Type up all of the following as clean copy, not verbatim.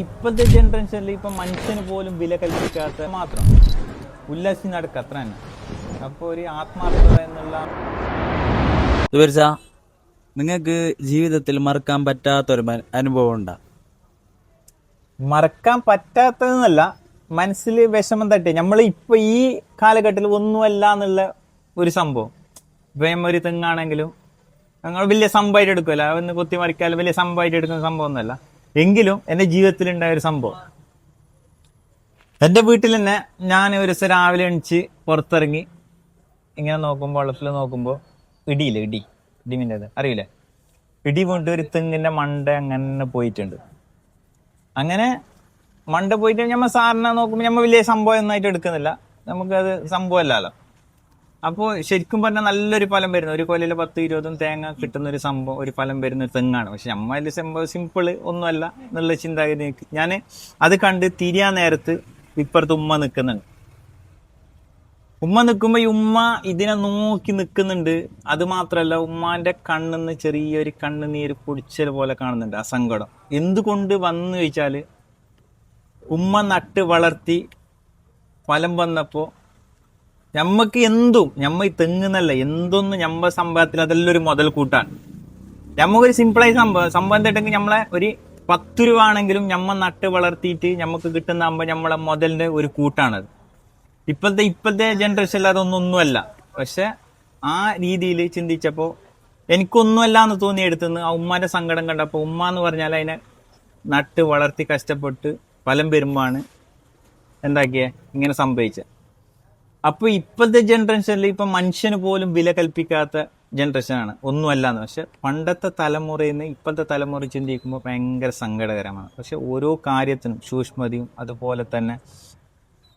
ഇപ്പോഴത്തെ ജനറേഷനിൽ ഇപ്പൊ മനുഷ്യന് പോലും വില കൽപ്പിക്കാത്ത മാത്രം ഉല്ലാസി നടക്കുക അത്ര തന്നെ. അപ്പൊ ഒരു ആത്മാർത്ഥത എന്നുള്ള നിങ്ങൾക്ക് ജീവിതത്തിൽ മറക്കാൻ പറ്റാത്തൊരു അനുഭവം ഉണ്ടാ? മറക്കാൻ പറ്റാത്തതെന്നല്ല, മനസ്സിൽ വിഷമം തട്ടി നമ്മൾ ഇപ്പൊ ഈ കാലഘട്ടത്തിൽ ഒന്നുമല്ല എന്നുള്ള ഒരു സംഭവം. ഇപ്പം ഒരു തെങ്ങാണെങ്കിലും ഞങ്ങൾ വലിയ സംഭവമായിട്ട് എടുക്കുമല്ല, ഒന്ന് കൊത്തി മറിക്കാലും വലിയ സംഭവമായിട്ട് എടുക്കുന്ന സംഭവം ഒന്നുമല്ല. എങ്കിലും എൻ്റെ ജീവിതത്തിൽ ഉണ്ടായ ഒരു സംഭവം, എൻ്റെ വീട്ടിൽ തന്നെ ഞാൻ ഒരു ദിവസം രാവിലെ എണിച്ച് പുറത്തിറങ്ങി ഇങ്ങനെ നോക്കുമ്പോൾ വെള്ളത്തിൽ നോക്കുമ്പോൾ ഇടിയില്ല, ഇടിമിൻ്റെത് അറിയില്ലേ, ഇടി വീണിട്ട് ഒരു തെങ്ങിൻ്റെ മണ്ട അങ്ങനെ പോയിട്ടുണ്ട്. അങ്ങനെ മണ്ട പോയിട്ട് നമ്മൾ സാറിനെ നോക്കുമ്പോൾ നമ്മൾ വലിയ സംഭവം ഒന്നായിട്ട് എടുക്കുന്നില്ല, നമുക്കത് സംഭവമല്ലല്ലോ. അപ്പോൾ ശരിക്കും പറഞ്ഞാൽ നല്ലൊരു ഫലം വരുന്ന, ഒരു കൊല്ലയിൽ 10-20 തേങ്ങ കിട്ടുന്ന ഒരു സംഭവം, ഒരു ഫലം വരുന്ന ഒരു തെങ്ങാണ്. പക്ഷെ നമ്മൾ അതിൽ സംഭവം സിമ്പിള് ഒന്നുമല്ല എന്നുള്ള ചിന്താഗതി ഞാൻ അത് കണ്ട് തിരിയാൻ നേരത്ത് ഇപ്പുറത്ത് ഉമ്മ നിൽക്കുന്നുണ്ട്. ഉമ്മ നിൽക്കുമ്പോൾ ഈ ഉമ്മ ഇതിനെ നോക്കി നിൽക്കുന്നുണ്ട്. അത് മാത്രമല്ല, ഉമ്മാന്റെ കണ്ണിന്ന് ചെറിയൊരു കണ്ണുനീര് പൊടിച്ചൽ പോലെ കാണുന്നുണ്ട്, ആ സങ്കടം. എന്തുകൊണ്ട് വന്നു ചോദിച്ചാല്, ഉമ്മ നട്ട് വളർത്തി ഫലം വന്നപ്പോ ഞമ്മക്ക് എന്തും, ഞമ്മ ഈ തെങ്ങുന്നല്ല എന്തൊന്നും ഞമ്മ സമ്പാദത്തിൽ അതെല്ലാം ഒരു മുതൽ കൂട്ടാണ്. ഞമ്മക്കൊരു സിമ്പിളായി സംഭവം എന്തിട്ടെങ്കിൽ നമ്മളെ ഒരു 10 രൂപ ആണെങ്കിലും ഞമ്മ നട്ട് വളർത്തിയിട്ട് ഞമ്മക്ക് കിട്ടുന്നാകുമ്പോൾ നമ്മളെ മുതലിന്റെ ഒരു കൂട്ടാണത്. ഇപ്പോഴത്തെ ജനറേഷനിൽ അതൊന്നൊന്നുമല്ല. പക്ഷെ ആ രീതിയിൽ ചിന്തിച്ചപ്പോൾ എനിക്കൊന്നുമല്ല എന്ന് തോന്നി എടുത്തുനിന്ന് ആ ഉമ്മാന്റെ സങ്കടം കണ്ടപ്പോൾ, ഉമ്മ എന്ന് പറഞ്ഞാൽ അതിനെ നട്ട് വളർത്തി കഷ്ടപ്പെട്ട് ഫലം വരുമ്പോഴാണ് എന്താക്കിയേ ഇങ്ങനെ സംഭവിച്ചത്. അപ്പൊ ഇപ്പോഴത്തെ ജനറേഷനിൽ ഇപ്പൊ മനുഷ്യന് പോലും വില കൽപ്പിക്കാത്ത ജനറേഷനാണ്, ഒന്നുമല്ലാന്ന്. പക്ഷെ പണ്ടത്തെ തലമുറയിൽ നിന്ന് ഇപ്പോഴത്തെ തലമുറ ചിന്തിക്കുമ്പോൾ ഭയങ്കര സങ്കടകരമാണ്. പക്ഷെ ഓരോ കാര്യത്തിനും സൂക്ഷ്മതയും അതുപോലെ തന്നെ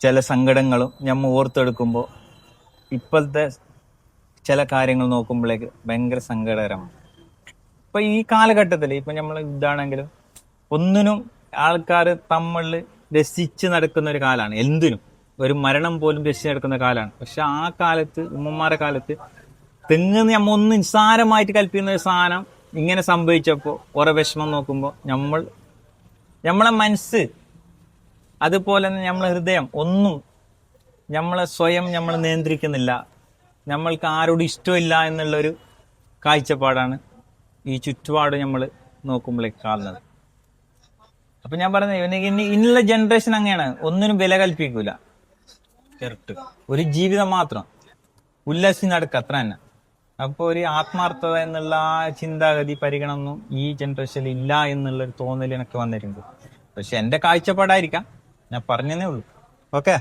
ചില സങ്കടങ്ങളും നമ്മൾ ഓർത്തെടുക്കുമ്പോൾ ഇപ്പോഴത്തെ ചില കാര്യങ്ങൾ നോക്കുമ്പോഴേക്ക് ഭയങ്കര സങ്കടകരമാണ്. ഇപ്പൊ ഈ കാലഘട്ടത്തിൽ ഇപ്പൊ നമ്മൾ ഇതാണെങ്കിലും ഒന്നിനും ആൾക്കാർ തമ്മിൽ രസിച്ച് നടക്കുന്ന ഒരു കാലമാണ്. എന്തിനും ഒരു മരണം പോലും രസിച്ച് നടക്കുന്ന കാലമാണ്. പക്ഷെ ആ കാലത്ത്, ഉമ്മമാരുടെ കാലത്ത്, തെങ്ങ് നമ്മ ഒന്ന് നിസ്സാരമായിട്ട് കൽപ്പിക്കുന്ന ഒരു സാധനം ഇങ്ങനെ സംഭവിച്ചപ്പോൾ കുറെ വിഷമം നോക്കുമ്പോൾ നമ്മളെ മനസ്സ് അതുപോലെ തന്നെ നമ്മളെ ഹൃദയം ഒന്നും നമ്മളെ സ്വയം നമ്മൾ നിയന്ത്രിക്കുന്നില്ല. നമ്മൾക്ക് ആരോടും ഇഷ്ടമില്ല എന്നുള്ളൊരു കാഴ്ചപ്പാടാണ് ഈ ചുറ്റുപാട് നമ്മൾ നോക്കുമ്പോഴേക്ക് കാണുന്നത്. അപ്പൊ ഞാൻ പറഞ്ഞത് ഇന്നുള്ള ജനറേഷൻ അങ്ങനെയാണ്, ഒന്നിനും വില കൽപ്പിക്കൂല. ഒരു ജീവിതം മാത്രം ഉല്ലാസി നടക്കുക അത്ര തന്നെ. അപ്പോൾ ഒരു ആത്മാർത്ഥത എന്നുള്ള ആ ചിന്താഗതി പരിഗണനൊന്നും ഈ ജനറേഷനിൽ ഇല്ല എന്നുള്ളൊരു തോന്നൽ എനിക്ക് വന്നിട്ടുണ്ട്. പക്ഷെ എന്റെ കാഴ്ചപ്പാടായിരിക്കാം, ഞാൻ പറഞ്ഞതേ ഉള്ളൂ. ഓക്കെ.